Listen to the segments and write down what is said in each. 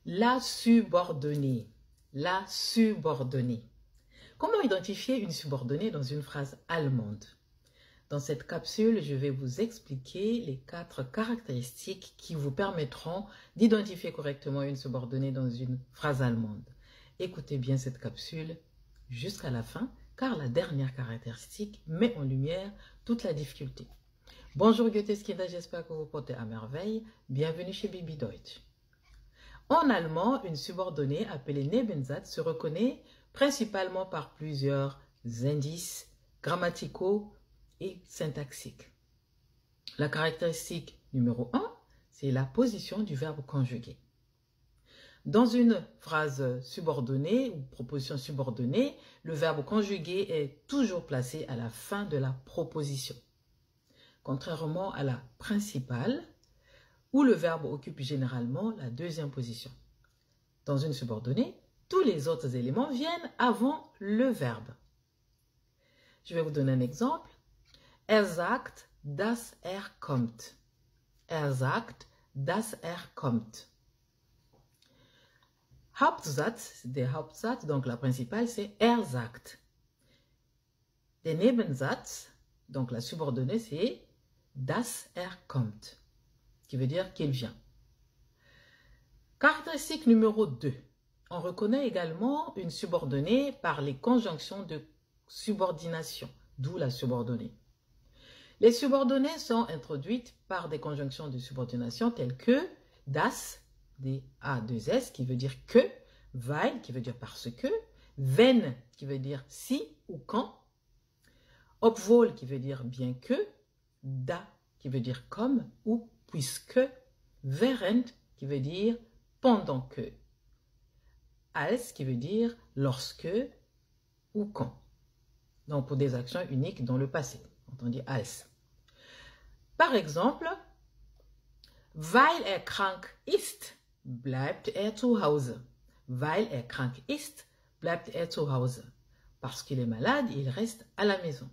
La subordonnée. La subordonnée. Comment identifier une subordonnée dans une phrase allemande? Dans cette capsule, je vais vous expliquer les 4 caractéristiques qui vous permettront d'identifier correctement une subordonnée dans une phrase allemande. Écoutez bien cette capsule jusqu'à la fin, car la dernière caractéristique met en lumière toute la difficulté. Bonjour Goetheskinder, j'espère que vous portez à merveille. Bienvenue chez Bibi Deutsch. En allemand, une subordonnée appelée Nebensatz se reconnaît principalement par plusieurs indices grammaticaux et syntaxiques. La caractéristique numéro 1, c'est la position du verbe conjugué. Dans une phrase subordonnée ou proposition subordonnée, le verbe conjugué est toujours placé à la fin de la proposition. Contrairement à la principale, où le verbe occupe généralement la deuxième position. Dans une subordonnée, tous les autres éléments viennent avant le verbe. Je vais vous donner un exemple. Er sagt, dass er kommt. Er sagt, dass er kommt. Hauptsatz, der Hauptsatz, donc la principale, c'est er sagt. Der Nebensatz, donc la subordonnée, c'est dass er kommt, qui veut dire qu'il vient. Caractéristique numéro 2. On reconnaît également une subordonnée par les conjonctions de subordination, d'où la subordonnée. Les subordonnées sont introduites par des conjonctions de subordination telles que das, D-A-2-S, qui veut dire que, weil, qui veut dire parce que, wenn, qui veut dire si ou quand, obwohl, qui veut dire bien que, da, qui veut dire comme ou puisque, während, qui veut dire pendant que, als, qui veut dire lorsque ou quand. Donc pour des actions uniques dans le passé, quand on dit als. Par exemple, weil er krank ist, bleibt er zu Hause. Weil er krank ist, bleibt er zu Hause. Parce qu'il est malade, il reste à la maison.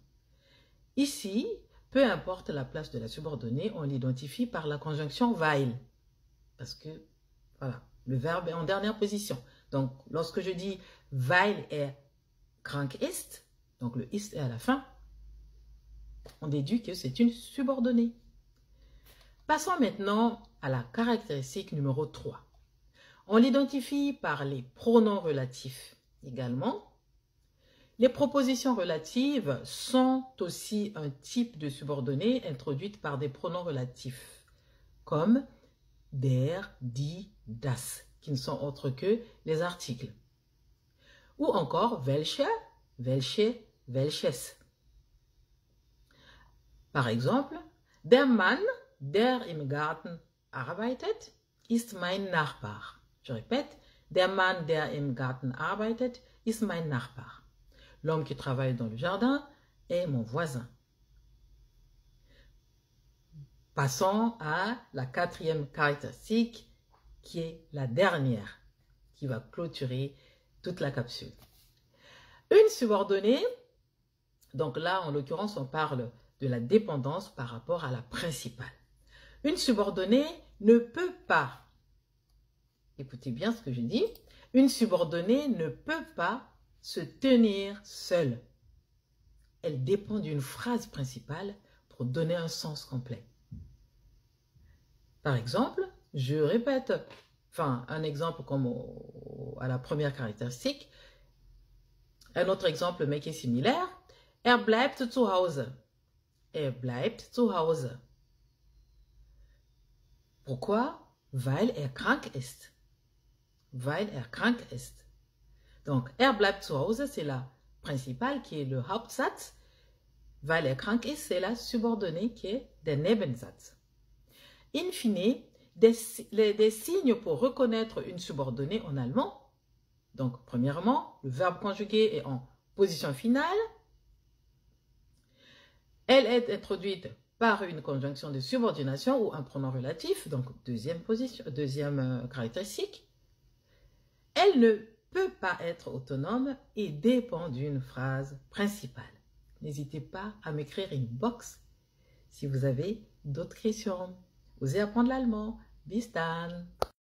Ici, peu importe la place de la subordonnée, on l'identifie par la conjonction weil. Parce que, voilà, le verbe est en dernière position. Donc, lorsque je dis weil er krank ist, donc le ist est à la fin, on déduit que c'est une subordonnée. Passons maintenant à la caractéristique numéro 3. On l'identifie par les pronoms relatifs également. Les propositions relatives sont aussi un type de subordonnée introduite par des pronoms relatifs, comme der, die, das, qui ne sont autres que les articles. Ou encore welche, welche, welches. Par exemple, der Mann, der im Garten arbeitet, ist mein Nachbar. Je répète, der Mann, der im Garten arbeitet, ist mein Nachbar. L'homme qui travaille dans le jardin est mon voisin. Passons à la 4e caractéristique, qui est la dernière, qui va clôturer toute la capsule. Une subordonnée, donc là, en l'occurrence, on parle de la dépendance par rapport à la principale. Une subordonnée ne peut pas, écoutez bien ce que je dis, une subordonnée ne peut pas se tenir seule. Elle dépend d'une phrase principale pour donner un sens complet. Par exemple, je répète, un exemple comme à la première caractéristique, un autre exemple mais qui est similaire, er bleibt zu Hause. Er bleibt zu Hause. Pourquoi? Weil er krank ist. Weil er krank ist. Donc, er bleibt zu Hause, c'est la principale qui est le Hauptsatz. Weil er krank ist, c'est la subordonnée qui est der Nebensatz. In fine, des signes pour reconnaître une subordonnée en allemand. Donc, premièrement, le verbe conjugué est en position finale. Elle est introduite par une conjonction de subordination ou un pronom relatif, donc deuxième caractéristique. Elle ne peut pas être autonome et dépend d'une phrase principale. N'hésitez pas à m'écrire une box si vous avez d'autres questions. Osez apprendre l'allemand. Bis dann!